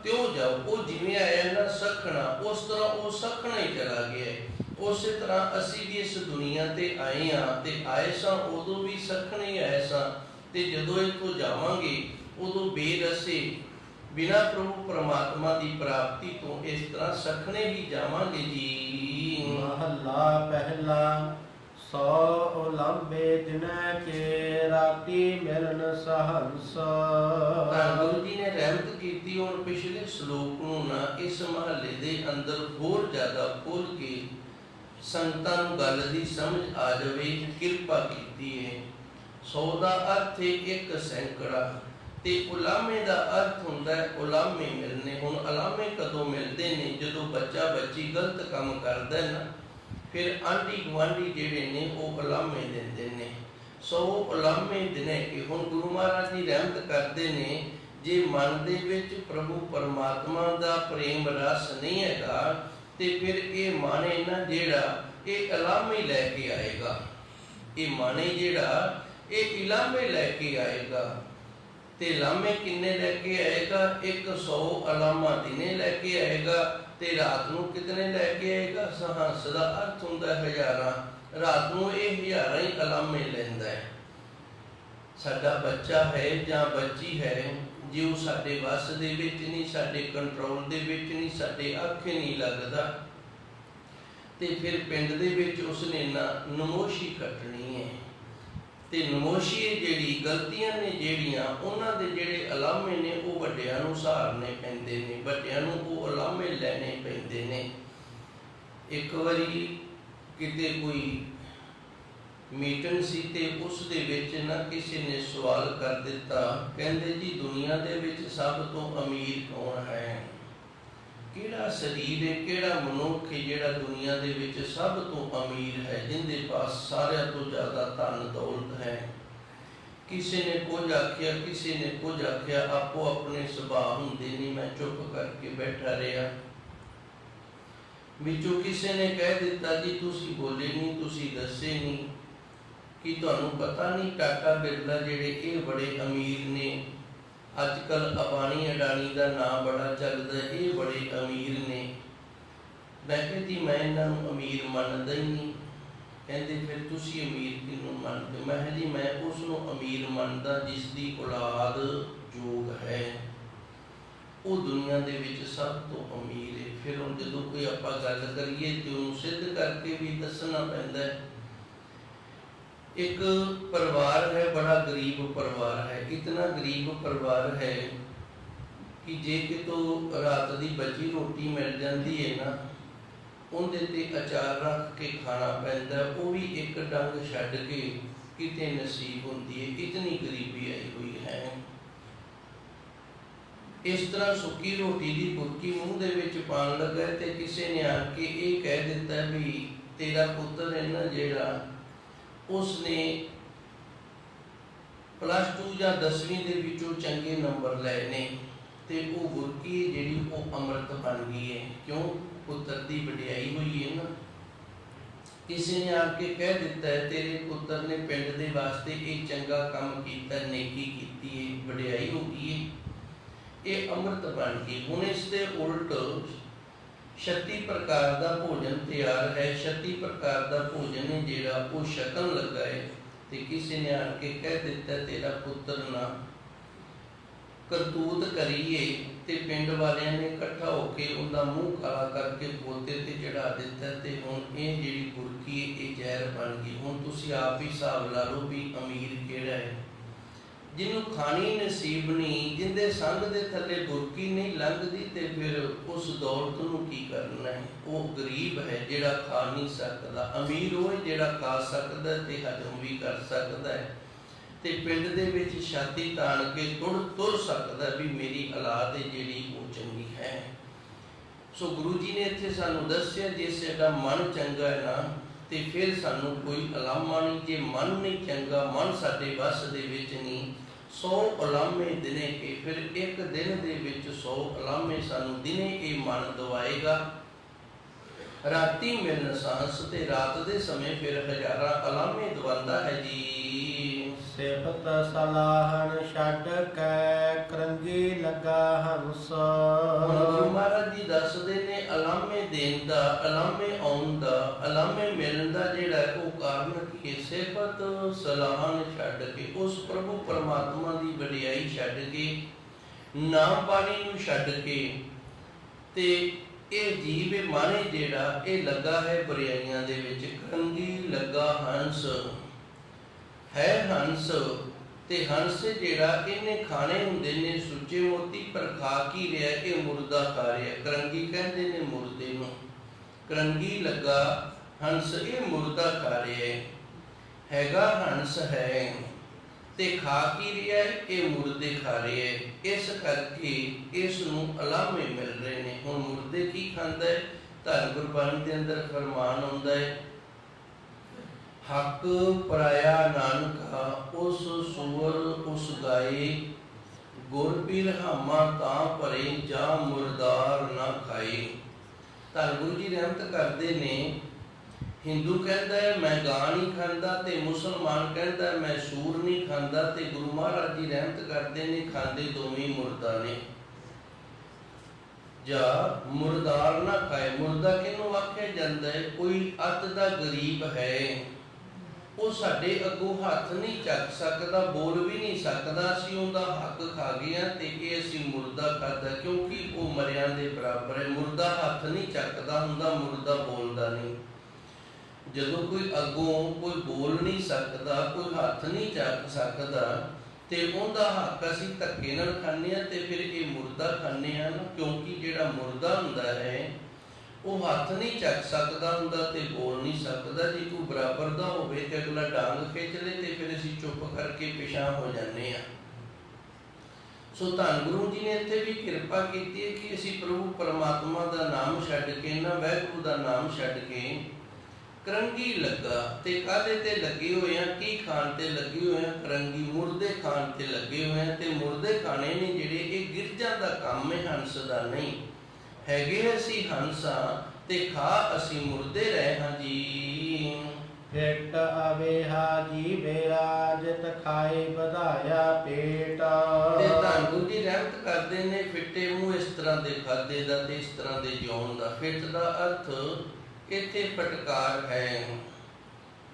ਤਿਉ ਜਾਓ। ਉਹ ਜਿਵੇਂ ਆਇਆ ਨਾ ਸਖਣਾ, ਉਸ ਤਰ੍ਹਾਂ ਉਹ ਸਖਣਾ ਹੀ ਚਲਾ ਗਿਆ। ਉਸੇ ਤਰ੍ਹਾਂ ਅਸੀਂ ਵੀ ਇਸ ਦੁਨੀਆ ਤੇ ਆਏ ਹਾਂ ਤੇ ਆਏ ਸਾਂ ਉਦੋਂ ਵੀ ਸਖਣੇ ਹੀ ਆਏ ਸਾਂ, ਤੇ ਜਦੋਂ ਇੱਥੋਂ ਜਾਵਾਂਗੇ ਉਦੋਂ ਬੇਰਸੇ ਬਿਨਾਂ ਪ੍ਰਭੂ ਪਰਮਾਤਮਾ ਦੀ ਪ੍ਰਾਪਤੀ ਤੋਂ ਇਸ ਤਰ੍ਹਾਂ ਸਖਣੇ ਹੀ ਜਾਵਾਂਗੇ ਜੀ। ਮਹੱਲਾ ਪਹਿਲਾ। ਸੋ ਉਲੰਬੇ ਦਿਨੈ ਕੇ ਰਾਤੀ ਮਿਲਨ ਸਹੰਸ। ਤਾਂ ਗੁਰੂ ਜੀ ਨੇ ਰਹਿਮਤ ਕੀਤੀ। ਹੁਣ ਪਿਛਲੇ ਸ਼ਲੋਕ ਨੂੰ ਨਾ ਇਸ ਮਹੱਲੇ ਦੇ ਅੰਦਰ ਹੋਰ ਜ਼ਿਆਦਾ ਖੋਲ ਕੇ ਸੰਗਤਾਂ ਨੂੰ ਗੱਲ ਦੀ ਸਮਝ ਆ ਜਾਵੇ, ਕਿਰਪਾ ਕੀਤੀ ਹੈ। ਸੌ ਦਾ ਅਰਥ ਹੈ ਇੱਕ ਸੈਂਕੜਾ, ਤੇ ਉਲਾਮੇ ਦਾ ਅਰਥ ਹੁੰਦਾ ਹੈ ਉਲਾਮੇ ਮਿਲਨੇ। ਹੁਣ ਉਲਾਮੇ ਕਦੋਂ ਮਿਲਦੇ ਨੇ? ਜਦੋਂ ਬੱਚਾ ਬੱਚੀ ਗਲਤ ਕੰਮ ਕਰਦਾ ਹੈ ਨਾ, ਫਿਰ ਆਂਢੀ ਗੁਆਂਢੀ ਜਿਹੜੇ ਨੇ ਉਹ ਉਲਾਮੇ ਦਿੰਦੇ ਨੇ। ਸੋ ਉਲਾਮੇ ਦਿਨੇ ਕਿ ਹੁਣ ਗੁਰੂ ਮਹਾਰਾਜ ਜੀ ਰਹਿਮਤ ਕਰਦੇ ਨੇ, ਜੇ ਮਨ ਦੇ ਵਿੱਚ ਪ੍ਰਭੂ ਪਰਮਾਤਮਾ ਦਾ ਪ੍ਰੇਮ ਰਸ ਨਹੀਂ ਹੈਗਾ ਤੇ ਫਿਰ ਇਹ ਮਾਣੇ ਨਾ ਜਿਹੜਾ ਇਹ ਉਲਾਮੇ ਲੈ ਕੇ ਆਏਗਾ। ਇਹ ਮਾਣੇ ਜਿਹੜਾ ਇਹ ਇਲਾਮੇ ਲੈ ਕੇ ਆਏਗਾ। ਤੇ ਲਾਮੇ ਕਿੰਨੇ ਲੈ ਕੇ ਆਏਗਾ? 100 ਅਲਾਮਾ ਦਿਨੇ ਲੈ ਕੇ ਆਏਗਾ। ਤੇ ਰਾਤ ਨੂੰ ਕਿਤਨੇ ਲੈ ਕੇ ਆਏਗਾ? ਸਹੰਸ ਦਾ ਅਰਥ ਹੁੰਦਾ ਹਜ਼ਾਰਾਂ। ਰਾਤ ਨੂੰ ਇਹ ਹਜ਼ਾਰਾਂ ਹੀ ਅਲਾਮੇ ਲੈਂਦਾ ਹੈ। ਸਾਡਾ ਬੱਚਾ ਹੈ ਜਾਂ ਬੱਚੀ ਹੈ, ਜੇ ਉਹ ਸਾਡੇ ਵੱਸ ਦੇ ਵਿੱਚ ਨਹੀਂ, ਸਾਡੇ ਕੰਟਰੋਲ ਦੇ ਵਿੱਚ ਨਹੀਂ, ਸਾਡੇ ਅੱਖੇ ਨਹੀਂ ਲੱਗਦਾ, ਤੇ ਫਿਰ ਪਿੰਡ ਦੇ ਵਿੱਚ ਉਸਨੇ ਨਮੋਸ਼ੀ ਕੱਟਣੀ ਹੈ। ਤੇ ਨਮੋਸ਼ੀ ਜਿਹੜੀ ਗਲਤੀਆਂ ਨੇ ਜਿਹੜੀਆਂ ਉਹਨਾਂ ਦੇ ਜਿਹੜੇ ਅਲਾਮੇ ਨੇ ਉਹ ਵੱਡਿਆਂ ਨੂੰ ਸਹਾਰਨੇ ਪੈਂਦੇ ਨੇ, ਵੱਡਿਆਂ ਨੂੰ ਉਹ ਅਲਾਮੇ ਲੈਣੇ ਪੈਂਦੇ ਨੇ। ਇੱਕ ਵਾਰੀ ਕਿਤੇ ਕੋਈ ਮੀਟਿੰਗ ਸੀ ਤੇ ਉਸ ਦੇ ਵਿੱਚ ਨਾ ਕਿਸੇ ਨੇ ਸਵਾਲ ਕਰ ਦਿੱਤਾ, ਕਹਿੰਦੇ ਜੀ ਦੁਨੀਆ ਦੇ ਵਿੱਚ ਸਭ ਤੋਂ ਅਮੀਰ ਕੌਣ ਹੈ? ਕਿਹੜਾ ਸਰੀਰ ਹੈ, ਕਿਹੜਾ ਮਨੁੱਖ ਹੈ ਜਿਹੜਾ ਦੁਨੀਆ ਦੇ ਵਿੱਚ ਸਭ ਤੋਂ ਅਮੀਰ ਹੈ, ਜਿਹਦੇ ਪਾਸ ਸਾਰਿਆਂ ਤੋਂ ਜ਼ਿਆਦਾ ਧਨ ਦੌਲਤ ਹੈ? ਕਿਸੇ ਨੇ ਕੁਝ ਆਖਿਆ, ਕਿਸੇ ਨੇ ਕੁਝ ਆਖਿਆ, ਆਪੋ ਆਪਣੇ ਸੁਭਾਅ ਹੁੰਦੇ ਨਹੀਂ। ਮੈਂ ਚੁੱਪ ਕਰਕੇ ਬੈਠਾ ਰਿਹਾ। ਵਿੱਚੋਂ ਕਿਸੇ ਨੇ ਕਹਿ ਦਿੱਤਾ ਜੀ ਤੁਸੀਂ ਬੋਲੇ ਨਹੀਂ, ਤੁਸੀਂ ਦੱਸੇ ਨਹੀਂ ਕਿ ਤੁਹਾਨੂੰ ਪਤਾ ਨਹੀਂ ਟਾਟਾ ਬਿਰਲਾ ਜਿਹੜੇ ਇਹ ਬੜੇ ਅਮੀਰ ਨੇ। ਅੱਜ ਕੱਲ੍ਹ ਅਬਾਣੀ ਅਡਾਣੀ ਦਾ ਨਾਂ ਬੜਾ ਚੱਲਦਾ, ਇਹ ਬੜੇ ਅਮੀਰ ਨੇ। ਮੈਂ ਕਹਿੰਦੀ ਮੈਂ ਇਹਨਾਂ ਨੂੰ ਅਮੀਰ ਮੰਨਦਾ ਹੀ ਨਹੀਂ। ਕਹਿੰਦੇ ਫਿਰ ਤੁਸੀਂ ਅਮੀਰ ਕਿਹਨੂੰ ਮੰਨਦੇ? ਮੈਂ ਕਿਹਾ ਜੀ ਮੈਂ ਉਸ ਨੂੰ ਅਮੀਰ ਮੰਨਦਾ ਜਿਸ ਦੀ ਔਲਾਦ ਯੋਗ ਹੈ, ਉਹ ਦੁਨੀਆ ਦੇ ਵਿੱਚ ਸਭ ਤੋਂ ਅਮੀਰ ਹੈ। ਫਿਰ ਹੁਣ ਜਦੋਂ ਕੋਈ ਆਪਾਂ ਗੱਲ ਕਰੀਏ ਤੇ ਉਹਨੂੰ ਸਿੱਧ ਕਰਕੇ ਵੀ ਦੱਸਣਾ ਪੈਂਦਾ ਹੈ। ਇੱਕ ਪਰਿਵਾਰ ਹੈ, ਬੜਾ ਗਰੀਬ ਪਰਿਵਾਰ ਹੈ। ਇਤਨਾ ਗਰੀਬ ਪਰਿਵਾਰ ਹੈ ਕਿ ਜੇ ਕਿਤੋਂ ਰਾਤ ਦੀ ਬਚੀ ਰੋਟੀ ਮਿਲ ਜਾਂਦੀ ਹੈ ਨਾ, ਉਹਦੇ ਤੇ ਅਚਾਰ ਰੱਖ ਕੇ ਖਾਣਾ ਪੈਂਦਾ। ਉਹ ਵੀ ਇੱਕ ਡੰਗ ਛੱਡ ਕੇ किते नसीब होती है, इतनी गरीबी आई हुई है। इस तरह सुक्की रोटी की बुरकी मूँह दे विच पान लगा ते किसी ने आके ये कह दिता भी तेरा पुत्र है ना जेड़ा, उसने +2 या 10वीं दे विचों चंगे नंबर लए ने ते वो बुरकी जिहड़ी वो अमृत बन गई है। क्यों? पुत्र की वडियाई हुई है ना। किसी ने आके कह दिता है तेरे पुत्र ने पिंड दे वास्ते एक चंगा काम कीता, नेकी कीती है, वडियाई हो गई है, ये अमृत बन गई। हुण इस दे उल्ट 36 प्रकार का भोजन तैयार है। 36 प्रकार का भोजन है जिहड़ा वो छकन लगा है ते किसी ने आके कह दिता तेरा पुत्र ना करतूत करिए ते पिंड वालियां ने इकट्ठा होके उनका मुँह काला करके पोते ते चढ़ा दिता ते हुण ये जिहड़ी बुरकी है ये जहर बन गई। हुण तुसीं आप ही हिसाब ला लो भी अमीर किहड़ा है, जिन्हों खानी नसीब नहीं, जिंदे संग दे थले बुरकी नहीं लंघदी ते फिर उस दौलत नूं की करना है। वो गरीब है जिहड़ा खा नहीं सकदा, अमीर वो है जिहड़ा खा सकदा ते हजम भी कर सकदा है ते पिंड दे विच छाती ताण के तुर सकदा भी मेरी औलाद है जिहड़ी वो चंगी है। सो गुरु जी ने इत्थे सानू दस्सिया जे साडा मन चंगा है ना ते फिर सानू कोई अलामा नहीं। जे मन नहीं चंगा, मन साडे बस दे विच नहीं, 100 अलामे दिने के फिर एक दिन दे विच 100 अलामे सानू दिने ये मन दवाएगा। राती मिलन सांस ते रात दे समय फिर हजारां अलामे दवांदा है जी। सिफत सलाहन छड्ड कै करंगी लगा हंस। गुरु महाराज जी दसदे ने अलामे देन दा, अलामे आउण दा, अलामे मिलण दा जिहड़ा वो कारण की है। सिफत सलाहन छड्ड के उस प्रभु परमात्मा की वडियाई छड्ड के, नाम बाणी नूं छड्ड के ते ये जीव माने जिहड़ा ये लगा है बुराइयां दे विच। करंगी लगा हंस है, हंस ते हंस जिहड़ा इन्हें खाने हुंदे ने सुच्चे मोती पर खा की रहा ये मुर्दा खा रहा। करंगी कहते ने मुर्दे नूं, करंगी लगा हंस ये मुर्दा खा रहा हैगा, हंस है ते खा की रहा है ये मुर्दे खा रहे है। इस करके इस नूं अलामे मिल रहे ने। हुण मुर्दे की खांदा है? धर्म गुरबाणी दे अंदर फरमान आउंदा है हक पराया नानका उस सुअर उस गाए, गुर पीर हामा तां भरे जा मुरदार ना खाए। धन गुरु जी रहमत करते ने, हिंदू कहता है मैं गां नहीं खांदा ते मुसलमान कहता है मैं सूर नहीं खांदा ते गुरु महाराज जी रहमत करते ने खांदे दोवें मुर्दा ने। जा मुर्दार ना खाए। मुर्दा किहनूं आख्या जांदा है? कोई अत दा गरीब है, वो साडे अगों हथ नहीं चक सकदा, बोल भी नहीं सकदा, असीं उहदा हक खा गए हां ते इह असीं मुर्दा खादा, क्योंकि वो मरियां दे बराबर है। मुर्दा हथ नहीं चकदा हुंदा, मुर्दा बोलदा नहीं। जदों कोई अगों कोई बोल नहीं सकदा, कोई हथ नहीं चक सकदा ते उहदा हक असीं धक्के नाल खाने आ ते फिर ये मुर्दा खाने आ ना। क्योंकि जिहड़ा मुर्दा हुंदा है वो हाथ नहीं चक सकता हुंदा ते बोल नहीं सकता। जे कोई बराबर दा होवे ते अगला डांग खिंच ले ते फिर असीं चुप करके पिछां हो जाने आ। सो धन गुरु जी ने इत्थे भी किरपा कीती है कि असीं प्रभु परमात्मा दा नाम छड्ड के ना, वाहिगुरू दा नाम छड्ड के करंगी लगा ते काहदे ते लगे होए आ? की खान ते लगे होए आ? करंगी मुर्दे खान ते लगे होए आ। ते मुर्दे खाने ने जिहड़े ये गिरजां दा काम है, हंस दा नहीं हैगे। असी हंसा ते खा असी मुर्दे रहे हाँ जी। फिट अवेहा जी बेराजत खाए बधाया पेट। ते धन गुरु जी रहमत करते ने फिट्टे मूँह इस तरह दे खादे दा ते इस तरह दे जिउण दा। फिट दा अर्थ इत्थे फटकार है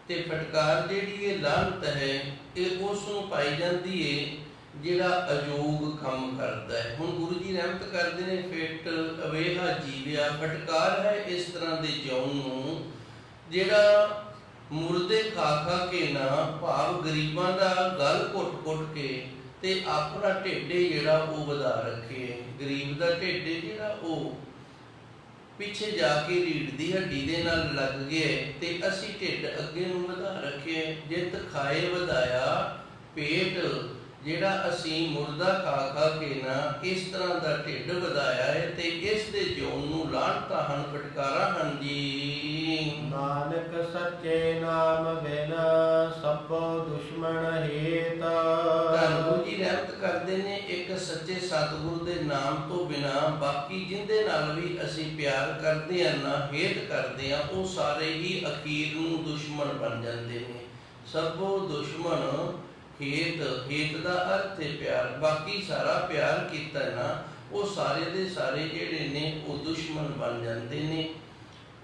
ते फटकार जिहड़ी ये लानत है ये उस नूं पाई जाती है जिहड़ा अजोग काम करता है। हुण गुरु जी रहमत करते ने फिट अवेहा जीविया, फटकार है इस तरह दे जिउण नूं जिहड़ा मुर्दे खा खा के ना, भाव गरीबां दा गल घुट घुट के ते अपना ढिड जिहड़ा वो वधा रखे। गरीब दा ढिड जिहड़ा वो ਪਿੱਛੇ ਜਾ ਕੇ ਰੀੜ੍ਹ ਦੀ ਹੱਡੀ ਦੇ ਨਾਲ ਲੱਗ ਗਏ ਤੇ ਅਸੀਂ ਢਿੱਡ ਅੱਗੇ ਨੂੰ ਵਧਾ ਰੱਖੇ। ਜਿਤ ਖਾਏ ਵਧਾਇਆ ਪੇਟ, ਜਿਹੜਾ ਅਸੀਂ ਮੁਰਦਾ ਖਾ ਖਾ ਕੇ ਨਾ ਇਸ ਤਰ੍ਹਾਂ ਦਾ ਢਿੱਡ ਵਧਾਇਆ ਹੈ ਤੇ ਇਸ ਦੇ ਜੋਨ ਨੂੰ ਲਾਹਨਤਾਂ ਹਨ, ਫਟਕਾਰਾਂ ਹਨ ਜੀ। ਨਾਨਕ ਸੱਚੇ ਨਾਮ ਬਿਨ ਸਭੋ ਦੁਸ਼ਮਣ ਹੇਤ। ਧੰਨ ਗੁਰੂ ਜੀ ਰਹਿਮਤ ਕਰਦੇ ਨੇ, ਇੱਕ ਸੱਚੇ ਸਤਿਗੁਰੂ ਦੇ ਨਾਮ ਤੋਂ ਬਿਨਾ ਬਾਕੀ ਜਿੰਦੇ ਨਾਲ ਵੀ ਅਸੀਂ ਪਿਆਰ ਕਰਦੇ ਹਾਂ ਨਾ ਹੇਤ ਕਰਦੇ ਹਾਂ, ਉਹ ਸਾਰੇ ਹੀ ਅਖੀਰ ਨੂੰ ਦੁਸ਼ਮਣ ਬਣ ਜਾਂਦੇ ਨੇ। ਸਭੋ ਦੁਸ਼ਮਣ ਹੇਤ, ਹੇਤ ਦਾ ਅਰਥ ਹੈ ਪਿਆਰ। ਬਾਕੀ ਸਾਰਾ ਪਿਆਰ ਕੀਤਾ ਨਾ ਉਹ ਸਾਰੇ ਦੇ ਸਾਰੇ ਜਿਹੜੇ ਨੇ ਉਹ ਦੁਸ਼ਮਣ ਬਣ ਜਾਂਦੇ ਨੇ।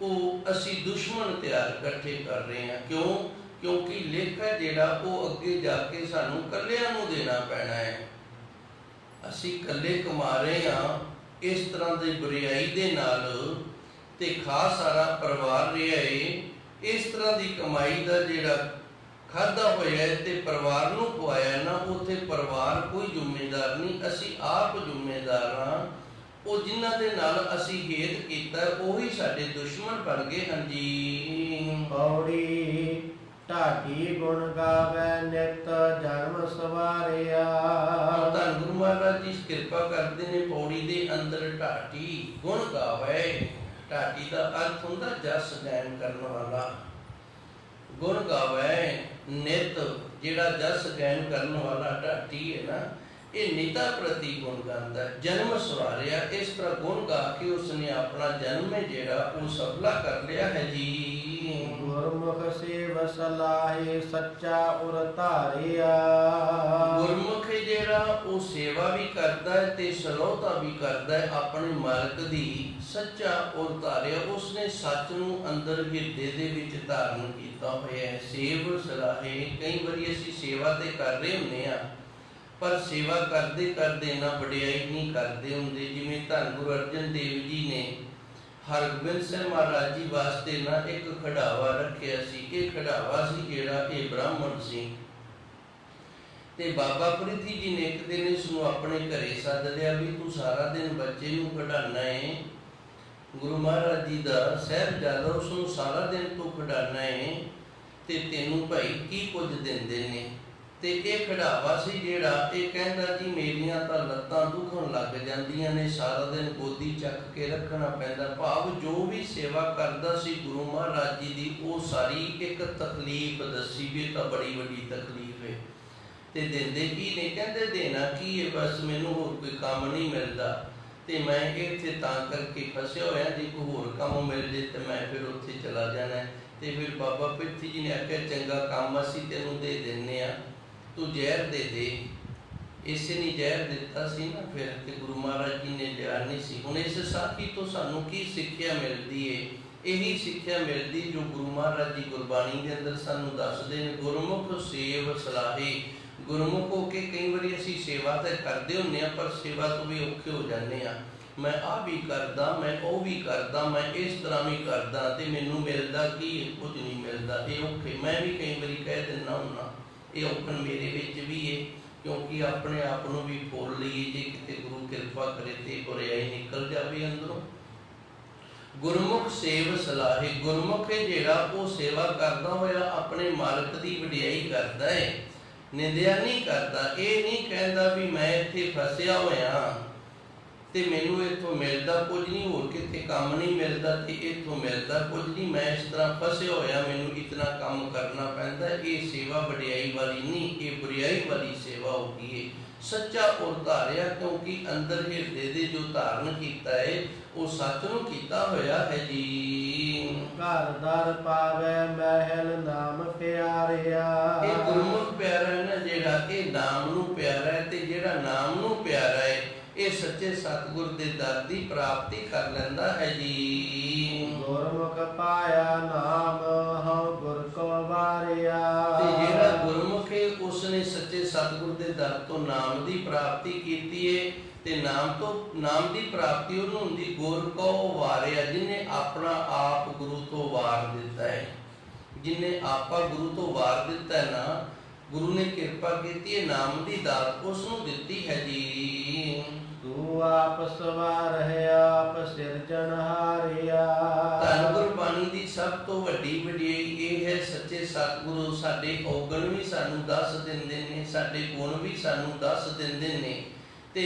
ਉਹ ਅਸੀਂ ਦੁਸ਼ਮਣ ਤਿਆਰ ਇਕੱਠੇ ਕਰ ਰਹੇ ਹਾਂ। ਕਿਉਂ? ਕਿਉਂਕਿ ਲੇਖਾ ਜਿਹੜਾ ਉਹ ਅੱਗੇ ਜਾ ਕੇ ਸਾਨੂੰ ਇਕੱਲਿਆਂ ਨੂੰ ਦੇਣਾ ਪੈਣਾ ਹੈ। ਅਸੀਂ ਇਕੱਲੇ ਕਮਾ ਰਹੇ ਹਾਂ ਇਸ ਤਰ੍ਹਾਂ ਦੀ ਬੁਰਾਈ ਦੇ ਨਾਲ ਤੇ ਖਾਸ ਸਾਰਾ ਪਰਿਵਾਰ ਰਿਹਾ ਹੈ। ਇਸ ਤਰ੍ਹਾਂ ਦੀ ਕਮਾਈ ਦਾ ਜਿਹੜਾ ਖਾਧਾ ਹੋਇਆ ਤੇ ਪਰਿਵਾਰ ਨੂੰ ਖਵਾਇਆ ਨਾ, ਉੱਥੇ ਪਰਿਵਾਰ ਕੋਈ ਜ਼ਿੰਮੇਦਾਰ ਨਹੀਂ, ਅਸੀਂ ਆਪ ਜ਼ਿੰਮੇਦਾਰ ਹਾਂ। ਉਹ ਜਿਨ੍ਹਾਂ ਦੇ ਨਾਲ ਅਸੀਂ ਹੇਤ ਕੀਤਾ ਉਹੀ ਸਾਡੇ ਦੁਸ਼ਮਣ ਬਣ ਗਏ ਹਨ ਜੀ। ਪੌੜੀ ਢਾਡੀ ਗੁਣ ਗਾਵੇ ਨਿਤ ਜਨਮ ਸਵਾਰਿਆ। ਧੰਨ ਗੁਰੂ ਮਹਾਰਾਜ ਜੀ ਕਿਰਪਾ ਕਰਦੇ ਨੇ, ਪੌੜੀ ਦੇ ਅੰਦਰ ਢਾਡੀ ਗੁਣ ਗਾਵੇ। ਢਾਡੀ ਦਾ ਅਰਥ ਹੁੰਦਾ ਜਸ ਗਾਇਨ ਕਰਨ ਵਾਲਾ। ਗੁਣ ਗਾਵੇ ਨਿਤ, ਜਿਹੜਾ ਜਸ ਗਾਇਨ ਕਰਨ ਵਾਲਾ ਢਾਡੀ ਹੈ ਨਾ, ਇਹ ਨਿਤਾ ਪ੍ਰਤੀ ਗੁਣ ਗਾਉਂਦਾ। ਜਨਮ ਸਵਾਰਿਆ, ਇਸ ਤਰ੍ਹਾਂ ਗੁਣ ਗਾ ਕੇ ਉਸਨੇ ਆਪਣਾ ਜਨਮ ਹੈ ਜਿਹੜਾ ਉਹ ਸਫਲਾ ਕਰ ਲਿਆ ਹੈ ਜੀ। ਗੁਰਮੁਖ ਸੇਵ ਸਲਾਹੇ ਸੱਚਾ ਉਰ ਧਾਰਿਆ। ਗੁਰਮੁਖ ਜਿਹੜਾ ਉਹ ਸੇਵਾ ਵੀ ਕਰਦਾ ਹੈ ਤੇ ਸਲੋਤਾ ਵੀ ਕਰਦਾ ਹੈ ਆਪਣੇ ਮਾਲਕ ਦੀ। ਸੱਚਾ ਉਰ ਧਾਰਿਆ, ਉਸਨੇ ਸੱਚ ਨੂੰ ਅੰਦਰ ਹਿਰਦੇ ਦੇ ਵਿੱਚ ਧਾਰਨ ਕੀਤਾ ਹੋਇਆ ਹੈ। ਸੇਵ ਸਲਾਹੇ, ਕਈ ਵਾਰੀ ਅਸੀਂ ਸੇਵਾ ਤੇ ਕਰ ਰਹੇ ਹੁੰਦੇ ਹਾਂ ਪਰ ਸੇਵਾ ਕਰਦੇ ਕਰਦੇ ਨਾ ਵਡਿਆਈ ਨਹੀਂ ਕਰਦੇ ਹੁੰਦੇ। ਜਿਵੇਂ ਧੰਨ ਗੁਰੂ ਅਰਜਨ ਦੇਵ ਜੀ ਨੇ ਹਰਗੋਬਿੰਦ ਸਿੰਘ ਮਹਾਰਾਜ ਜੀ ਵਾਸਤੇ ਨਾ ਇੱਕ ਖੜਾਵਾ ਰੱਖਿਆ ਸੀ। ਇਹ ਖੜਾਵਾ ਸੀ ਜਿਹੜਾ ਇਹ ਬ੍ਰਾਹਮਣ ਸੀ ਤੇ ਬਾਬਾ ਪ੍ਰਿਥੀ ਜੀ ਨੇ ਇੱਕ ਦਿਨ ਇਸ ਨੂੰ ਆਪਣੇ ਘਰੇ ਸੱਦ ਲਿਆ ਵੀ ਤੂੰ ਸਾਰਾ ਦਿਨ ਬੱਚੇ ਨੂੰ ਖਿਡਾਉਣਾ ਹੈ। ਗੁਰੂ ਮਹਾਰਾਜ ਜੀ ਦਾ ਸਾਹਿਬਜ਼ਾਦਾ ਉਸ ਨੂੰ ਸਾਰਾ ਦਿਨ ਤੂੰ ਖਿਡਾਉਣਾ ਹੈ ਤੇ ਤੈਨੂੰ ਭਾਈ ਕੀ ਕੁਝ ਦਿੰਦੇ ਨੇ। ਤੇ ਇਹ ਖਿਡਾਵਾ ਸੀ ਜਿਹੜਾ ਇਹ ਕਹਿੰਦਾ ਜੀ ਮੇਰੀਆਂ ਤਾਂ ਲੱਤਾਂ ਦੁਖਣ ਲੱਗ ਜਾਂਦੀਆਂ ਨੇ, ਸਾਰਾ ਦਿਨ ਗੋਦੀ ਚੱਕ ਕੇ ਰੱਖਣਾ ਪੈਂਦਾ। ਭਾਵ ਜੋ ਵੀ ਸੇਵਾ ਕਰਦਾ ਸੀ ਗੁਰੂ ਮਹਾਰਾਜ ਜੀ ਦੀ ਉਹ ਸਾਰੀ ਇੱਕ ਤਕਲੀਫ ਦੱਸੀ ਵੀ ਇਹ ਤਾਂ ਬੜੀ ਵੱਡੀ ਤਕਲੀਫ ਹੈ। ਤੇ ਦਿੰਦੇ ਕੀ ਨੇ? ਕਹਿੰਦੇ ਦੇਣਾ ਕੀ ਹੈ, ਬਸ ਮੈਨੂੰ ਹੋਰ ਕੋਈ ਕੰਮ ਨਹੀਂ ਮਿਲਦਾ ਤੇ ਮੈਂ ਇੱਥੇ ਤਾਂ ਕਰਕੇ ਫਸਿਆ ਹੋਇਆ, ਜੇ ਕੋਈ ਹੋਰ ਕੰਮ ਮਿਲ ਜੇ ਤੇ ਮੈਂ ਫਿਰ ਉੱਥੇ ਚਲਾ ਜਾਣਾ। ਤੇ ਫਿਰ ਬਾਬਾ ਪ੍ਰਿਥੀ ਜੀ ਨੇ ਆਖਿਆ ਚੰਗਾ ਕੰਮ ਅਸੀਂ ਤੈਨੂੰ ਦੇ ਦਿੰਦੇ ਹਾਂ, ਤੂੰ ਜ਼ਹਿਰ ਦੇ ਦੇ। ਇਸੇ ਨੇ ਜ਼ਹਿਰ ਦਿੱਤਾ ਸੀ ਨਾ ਫਿਰ, ਤੇ ਗੁਰੂ ਮਹਾਰਾਜ ਜੀ ਨੇ ਲਿਆ ਨਹੀਂ ਸੀ। ਹੁਣ ਇਸ ਸਾਖੀ ਤੋਂ ਸਾਨੂੰ ਕੀ ਸਿੱਖਿਆ ਮਿਲਦੀ ਹੈ? ਇਹੀ ਸਿੱਖਿਆ ਮਿਲਦੀ ਜੋ ਗੁਰੂ ਮਹਾਰਾਜ ਜੀ ਗੁਰਬਾਣੀ ਦੇ ਅੰਦਰ ਸਾਨੂੰ ਦੱਸਦੇ ਨੇ, ਗੁਰਮੁਖ ਸੇਵ ਸਲਾਹੇ। ਗੁਰਮੁਖ ਹੋ ਕੇ ਕਈ ਵਾਰੀ ਅਸੀਂ ਸੇਵਾ ਤਾਂ ਕਰਦੇ ਹੁੰਦੇ ਹਾਂ ਪਰ ਸੇਵਾ ਤੋਂ ਵੀ ਔਖੇ ਹੋ ਜਾਂਦੇ ਹਾਂ। ਮੈਂ ਆਹ ਵੀ ਕਰਦਾ, ਮੈਂ ਉਹ ਵੀ ਕਰਦਾ, ਮੈਂ ਇਸ ਤਰ੍ਹਾਂ ਵੀ ਕਰਦਾ ਤੇ ਮੈਨੂੰ ਮਿਲਦਾ ਕੀ? ਕੁਝ ਨਹੀਂ ਮਿਲਦਾ। ਇਹ ਔਖੇ ਮੈਂ ਵੀ ਕਈ ਵਾਰੀ ਕਹਿ ਦਿੰਦਾ ਹੁੰਦਾ, ਇਹ ਔਖਣ ਮੇਰੇ ਵਿੱਚ ਵੀ ਹੈ। ਕਿਉਂਕਿ ਆਪਣੇ ਆਪ ਨੂੰ ਵੀ ਫੋਲ ਲਈਏ, ਜੇ ਕਿਤੇ ਗੁਰੂ ਕਿਰਪਾ ਕਰੇ ਤੇ ਬੁਰਾਈ ਨਿਕਲ ਜਾਵੇ ਅੰਦਰੋਂ। ਗੁਰਮੁਖ ਸੇਵ ਸਲਾਹੇ, ਗੁਰਮੁਖ ਹੈ ਜਿਹੜਾ ਉਹ ਸੇਵਾ ਕਰਦਾ ਹੋਇਆ ਆਪਣੇ ਮਾਲਕ ਦੀ ਵਡਿਆਈ ਕਰਦਾ ਹੈ, ਨਿੰਦਿਆ ਨਹੀਂ ਕਰਦਾ। ਇਹ ਨਹੀਂ ਕਹਿੰਦਾ ਵੀ ਮੈਂ ਇੱਥੇ ਫਸਿਆ ਹੋਇਆ ਤੇ ਮੈਨੂੰ ਇੱਥੋਂ ਮਿਲਦਾ ਕੁਝ ਨਹੀਂ, ਹੋਰ ਕਿਤੇ ਕੰਮ ਨਹੀਂ ਮਿਲਦਾ ਤੇ ਇੱਥੋਂ ਮਿਲਦਾ ਕੁਝ ਨਹੀਂ, ਮੈਂ ਇਸ ਤਰ੍ਹਾਂ ਫਸਿਆ ਹੋਇਆ, ਮੈਨੂੰ ਇਤਨਾ ਕੰਮ ਕਰਨਾ ਪੈਂਦਾ। ਇਹ ਸੇਵਾ ਵਡਿਆਈ ਵਾਲੀ ਨਹੀਂ, ਇਹ ਬੁਰਾਈ ਵਾਲੀ ਸੇਵਾ ਹੋ ਗਈ ਹੈ। ਸੱਚਾ ਉਰ ਧਾਰਿਆ, ਕਿਉਂਕਿ ਅੰਦਰ ਹਿਰਦੇ ਦੇ ਜੋ ਧਾਰਨ ਕੀਤਾ ਹੈ ਉਹ ਸੱਚ ਨੂੰ ਕੀਤਾ ਹੋਇਆ ਹੈ ਜੀ। ਘਰ ਦਰ ਪਾਵੇ ਮਹਿਲ ਨਾਮ ਪਿਆਰਿਆ। ਇਹ ਗੁਰਮੁਖ ਪਿਆਰਾ ਹੈ ਨਾ ਜਿਹੜਾ, ਇਹ ਨਾਮ ਨੂੰ ਪਿਆਰਾ ਹੈ ਤੇ ਜਿਹੜਾ ਨਾਮ ਨੂੰ ਪਿਆਰਾ ਹੈ ਇਹ ਸੱਚੇ ਸਤਿਗੁਰ ਦੇ ਦਰ ਦੀ ਪ੍ਰਾਪਤੀ ਕਰ ਲੈਂਦਾ ਹੈ ਜੀ। ਗੁਰਮੁਖ ਪਾਇਆ ਨਾਮ ਹਉ ਗੁਰ ਕੋ ਵਾਰਿਆ। ਤੇ ਜਿਹੜਾ ਗੁਰਮੁਖ ਹੈ ਉਸਨੇ ਸੱਚੇ ਸਤਿਗੁਰ ਦੇ ਦਰ ਤੋਂ ਨਾਮ ਦੀ ਪ੍ਰਾਪਤੀ ਕੀਤੀ ਹੈ ਤੇ ਨਾਮ ਦੀ ਪ੍ਰਾਪਤੀ ਉਹਨੂੰ ਹੁੰਦੀ ਗੁਰ ਕੋ ਵਾਰਿਆ, ਜਿਹਨੇ ਆਪਣਾ ਆਪ ਗੁਰੂ ਤੋਂ ਵਾਰ ਦਿੱਤਾ ਹੈ। ਜਿਹਨੇ ਆਪਾ ਗੁਰੂ ਤੋਂ ਵਾਰ ਦਿੱਤਾ ਹੈ ਨਾ, ਗੁਰੂ ਨੇ ਕਿਰਪਾ ਕੀਤੀ ਹੈ, ਨਾਮ ਦੀ ਦਾਤ ਉਸ ਨੂੰ ਦਿੱਤੀ ਹੈ ਜੀ। ਤੂੰ ਆਪ ਸਵਾਰ ਹੈ ਆਪ ਸਿਰਜਣਹਾਰਿਆ। ਸਤਿਗੁਰੂ ਸਾਡੇ ਔਗਣ ਵੀ ਸਾਨੂੰ ਦੱਸ ਦਿੰਦੇ ਨੇ, ਸਾਡੇ ਗੁਣ ਵੀ ਸਾਨੂੰ ਦੱਸ ਦਿੰਦੇ ਨੇ, ਤੇ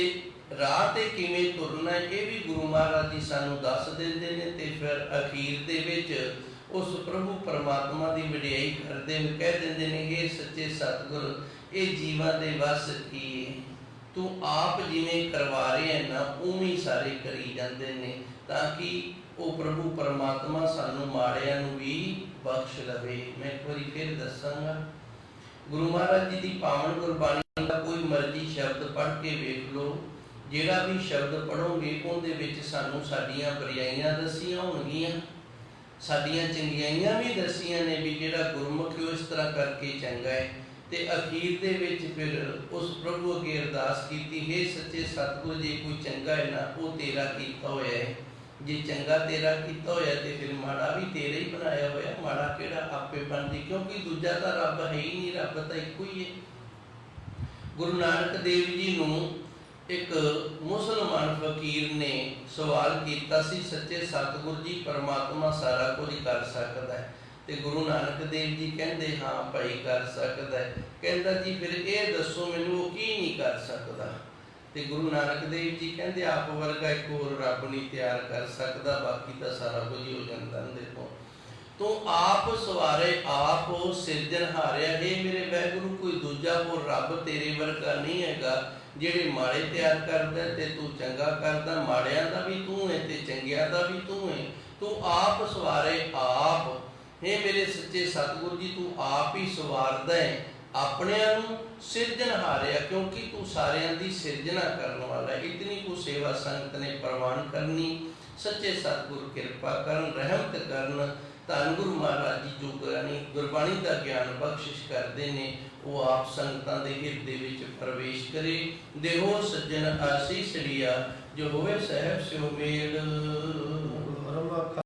ਰਾਹ ਤੇ ਕਿਵੇਂ ਤੁਰਨਾ ਇਹ ਵੀ ਗੁਰੂ ਮਹਾਰਾਜ ਜੀ ਸਾਨੂੰ ਦੱਸ ਦਿੰਦੇ ਨੇ। ਤੇ ਫਿਰ ਅਖੀਰ ਦੇ ਵਿੱਚ ਉਸ ਪ੍ਰਭੂ ਪਰਮਾਤਮਾ ਦੀ ਵਡਿਆਈ ਕਰਦੇ ਹੋਏ ਕਹਿ ਦਿੰਦੇ ਨੇ, ਇਹ ਸੱਚੇ ਸਤਿਗੁਰ ਇਹ ਜੀਵਾਂ ਦੇ ਵੱਸ ਕੀ ਹੈ, ਤੂੰ ਆਪ ਜਿਵੇਂ ਕਰਵਾ ਰਿਹਾ ਹੈ ਨਾ ਉਵੇਂ ਸਾਰੇ ਕਰੀ ਜਾਂਦੇ ਨੇ, ਤਾਂ ਕਿ ਉਹ ਪ੍ਰਭੂ ਪਰਮਾਤਮਾ ਸਾਨੂੰ ਮਾੜਿਆਂ ਨੂੰ ਵੀ ਬਖਸ਼ ਲਵੇ। ਮੈਂ ਇੱਕ ਵਾਰੀ ਫਿਰ ਦੱਸਾਂਗਾ, ਗੁਰੂ ਮਹਾਰਾਜ ਜੀ ਦੀ ਪਾਵਨ ਗੁਰਬਾਣੀ ਦਾ ਕੋਈ ਮਰਜ਼ੀ ਸ਼ਬਦ ਪੜ੍ਹ ਕੇ ਵੇਖ ਲਓ, ਜਿਹੜਾ ਵੀ ਸ਼ਬਦ ਪੜ੍ਹੋਗੇ ਉਹਦੇ ਵਿੱਚ ਸਾਨੂੰ ਸਾਡੀਆਂ ਬੁਰਾਈਆਂ ਦੱਸੀਆਂ ਹੋਣਗੀਆਂ, ਸਾਡੀਆਂ ਚੰਗਿਆਈਆਂ ਵੀ ਦੱਸੀਆਂ ਨੇ ਵੀ ਜਿਹੜਾ ਗੁਰਮੁਖ ਇਸ ਤਰ੍ਹਾਂ ਕਰਕੇ ਚੰਗਾ ਹੈ। ਤੇ ਅਖੀਰ ਦੇ ਵਿੱਚ ਫਿਰ ਉਸ ਪ੍ਰਭੂ ਅੱਗੇ ਅਰਦਾਸ ਕੀਤੀ, ਹੇ ਸੱਚੇ ਸਤਿਗੁਰ ਜੇ ਕੋਈ ਚੰਗਾ ਹੈ ਨਾ ਉਹ ਤੇਰਾ ਕੀਤਾ ਹੋਇਆ ਹੈ, ਜੇ ਚੰਗਾ ਤੇਰਾ ਕੀਤਾ ਹੋਇਆ ਤੇ ਫਿਰ ਮਾੜਾ ਵੀ ਤੇਰਾ ਹੀ ਬਣਾਇਆ ਹੋਇਆ, ਮਾੜਾ ਕਿਹੜਾ ਆਪੇ ਬਣਦੀ, ਕਿਉਂਕਿ ਦੂਜਾ ਤਾਂ ਰੱਬ ਹੈ ਹੀ ਨਹੀਂ, ਰੱਬ ਤਾਂ ਇੱਕੋ ਹੀ ਹੈ। ਗੁਰੂ ਨਾਨਕ ਦੇਵ ਜੀ ਨੂੰ ਇੱਕ ਮੁਸਲਮਾਨ ਫਕੀਰ ਨੇ ਸਵਾਲ ਕੀਤਾ ਸੀ, ਸੱਚੇ ਸਤਿਗੁਰ ਜੀ ਪਰਮਾਤਮਾ ਸਾਰਾ ਕੁਝ ਕਰ ਸਕਦਾ ਹੈ? ਤੇ ਗੁਰੂ ਨਾਨਕ ਦੇਵ ਜੀ ਕਹਿੰਦੇ ਹਾਂ ਭਾਈ ਕਰ ਸਕਦਾ ਹੈ। ਕਹਿੰਦਾ ਜੀ ਫਿਰ ਇਹ ਦੱਸੋ ਮੈਨੂੰ ਉਹ ਕੀ ਨਹੀਂ ਕਰ ਸਕਦਾ? ਤੇ ਗੁਰੂ ਨਾਨਕ ਦੇਵ ਜੀ ਕਹਿੰਦੇ ਆਪ ਵਰਗਾ ਇੱਕ ਹੋਰ ਰੱਬ ਨਹੀਂ ਤਿਆਰ ਕਰ ਸਕਦਾ, ਬਾਕੀ ਤਾਂ ਸਾਰਾ ਕੁਝ ਹੀ ਹੋ ਜਾਂਦਾ। ਦੇਖੋ ਤੂੰ ਆਪ ਸਵਾਰੇ ਆਪ ਸਿਰਜਣਹਾਰਿਆ, ਹੈ ਮੇਰੇ ਵਾਹਿਗੁਰੂ ਕੋਈ ਦੂਜਾ ਹੋਰ ਰੱਬ ਤੇਰੇ ਵਰਗਾ ਨਹੀਂ ਹੈਗਾ, ਜਿਹੜੇ ਮਾੜੇ ਤਿਆਰ ਕਰਦਾ ਤੇ ਤੂੰ ਚੰਗਾ ਕਰਦਾ, ਮਾੜਿਆਂ ਦਾ ਵੀ ਤੂੰ ਹੈ ਤੇ ਚੰਗਿਆਂ ਦਾ ਵੀ ਤੂੰ ਹੈ, ਤੂੰ ਆਪ ਸਵਾਰੇ ਆਪ। हे मेरे सच्चे सतगुरु जी तू आप ही सवारदा है अपनिਆਂ ਨੂੰ ਸਿਰਜਣਹਾਰਿਆ, क्योंकि तू सारिਆਂ ਦੀ ਸਿਰਜਣਾ ਕਰਨ वाला है। इतनी को सेवा संगत ने प्रवान करनी, सच्चे सतगुरु कृपा करन रहमत करन। धन गुरु महाराज जी जो गुरबाणी का ज्ञान बख्शिश करते हैं वो आप संगतां दे हिरदे विच प्रवेश करे। देहो सज्जन आसीस लिया जो होवे साहब स्यो मेल।